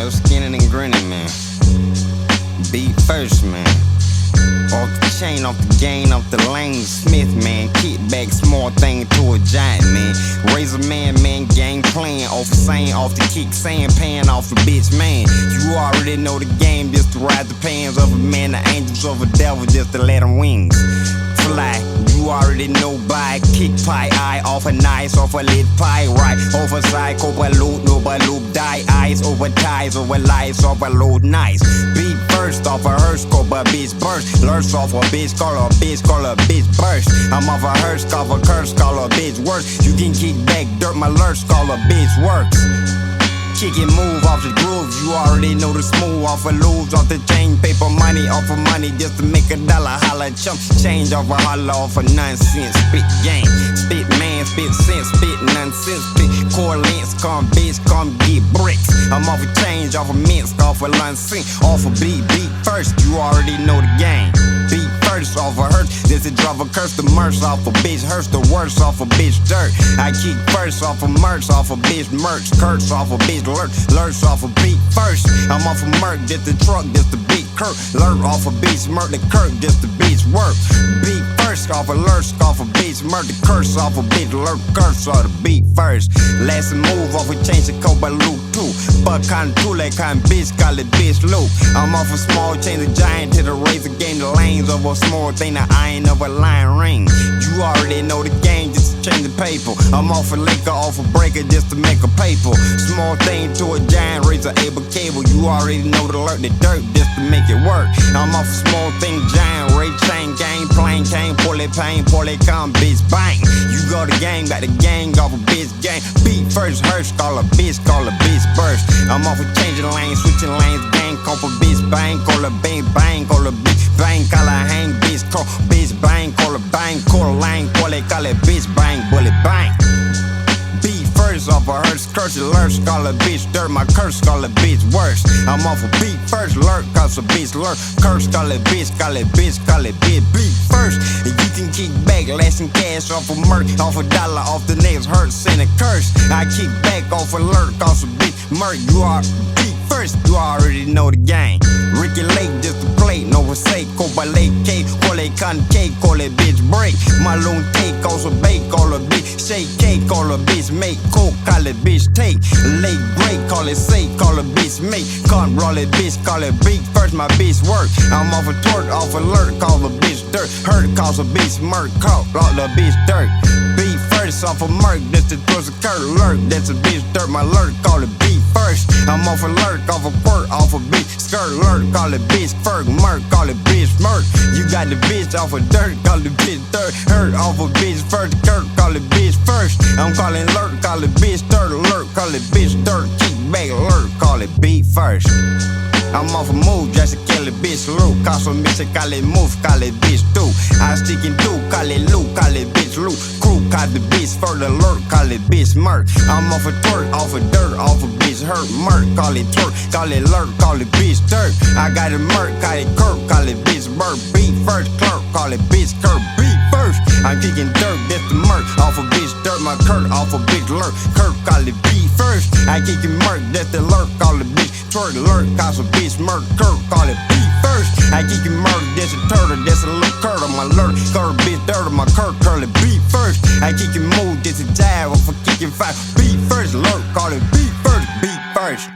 No skinning and grinning, man. Beat first, man. Off the chain, off the gain, off the lane. Smith, man. Kick back, small thing to a giant, man. Razor man, game playing. Off the same, off the kick, sand pan off the bitch, man. You already know the game, just to ride the pans of a man, the angels of a devil, just to let them wings fly. You already know by kick pie eye off a nice, off a lit pie right, over side, over loot, no by loop, die eyes, over ties, over lights, over load nice. Beat first off a hearse, call a bitch burst. Lurch off a bitch, call a bitch burst. I'm off a hearse, call a curse, call a bitch worse. You can kick back dirt, my lurch, call a bitch works. Kick and move off the groove, you already know the smooth. Off of lose, off the chain, paper money, off of money just to make a dollar. Holla, chump change off a holla, off a nonsense. Spit game, spit man, spit sense, spit nonsense. Spit core lens, come bitch, come get bricks. I'm off a change, off a mince, off a nonsense, off a beat first. You already know the game. Beat first off a hurt, this is drive a curse, the merch off a bitch hurts, the worst off a bitch dirt. I kick first off a merch, off a bitch merch, curse off a bitch lurch off a beat first. I'm off a merc, just the truck, just the beat Kirk. Lurk off a bitch, murk the Kirk, just the beach work. Beat first off a lurch, off a bitch, murk the curse off a bitch, lurk curse off the beat first. Last move off a change the code by loop too. But kind too like kind bitch, call it bitch loop. I'm off a small chain, the giant to the razor game, the lanes of a small thing, the iron of a lion ring. You already know the game, just to change the paper. I'm off a liquor, off a breaker, just to make a paper. Small thing to a giant razor, able cable. You already know the lurk, the dirt, just to make it work. I'm off a small thing, giant ray chain, game, plane, cane, poorly pain, poorly come, bitch, bang. You go the gang, got the gang off a bitch gang. Beat first, hearse, call a bitch burst. I'm off a changing lanes, switching lanes, gang, call a bitch, bang, call a bang, bang, call a bitch, bang, call a hang, bitch, call bitch, bang, call a bang, call a lane, call it bitch, bang, bullet, bang. Beat first off a hearse, curse it, lurch, call a bitch dirt, my curse, call a bitch worse. I'm off a beat first, lurk, cause a bitch lurk, curse, call it bitch, call it bitch, call it bitch, beat first. And you can kick back, lasting cash off a merc, off a dollar, off the next hurt, send a curse. I kick back off a lurk, off a bitch, merc, you are beat first, you already know the game. Ricky Lake, just to play, no mistake, Copa Lake, K, call it concave, call it bitch break. My loon take, also bake, call a bitch, shake cake, call a bitch make, coke, call it bitch take. Late break, call it say, call a bitch make, can't roll it bitch, call it beat first, my bitch work. I'm off a twerk, off alert, call a bitch dirt, hurt, cause a bitch murk, call the bitch dirt. Beat first off a merc, that's the towards a curve, lurk, that's a bitch dirt, my lurk, call it beat first. I'm off a lurk, off a quirk, off a bitch skirt, lurk, call it bitch ferg, murk, call it bitch murk. You got the bitch off of dirt, call it bitch dirt, hurt off a bitch first, Kirk, call it bitch first. I'm calling lurk, call it bitch dirt, lurk, call it bitch dirt, kick back, lurk, call it beat first. I'm off a move just to kill a bitch loot. Cause some bitch call it move, call it bitch do. I stick and do, call it loot, call it bitch loot. Crew, call the bitch for the lurk, call it bitch murk. I'm off a twerk, off a dirt, off a bitch hurt, murk, call it twerk, call it lurk, call it bitch dirt. I got it murk, call it kirk, call it bitch burp. Beat first, clerk, call it bitch kirk, beat first. I'm kicking dirt, that's the murk, off a bitch dirt, my kirk, off a bitch lurk, kirk, call it beat first. I kicking murk, that's the lurk, call it bitch twerk, lurk, cause a bitch murk, kirk, call it beat first. I kicking murk, that's a turtle, that's a little curl on my lurk, curl bitch dirt on my kirk, curl it beat first. I kicking move, that's a jive, off a kicking five, beat first, lurk, call it beat first, beat first.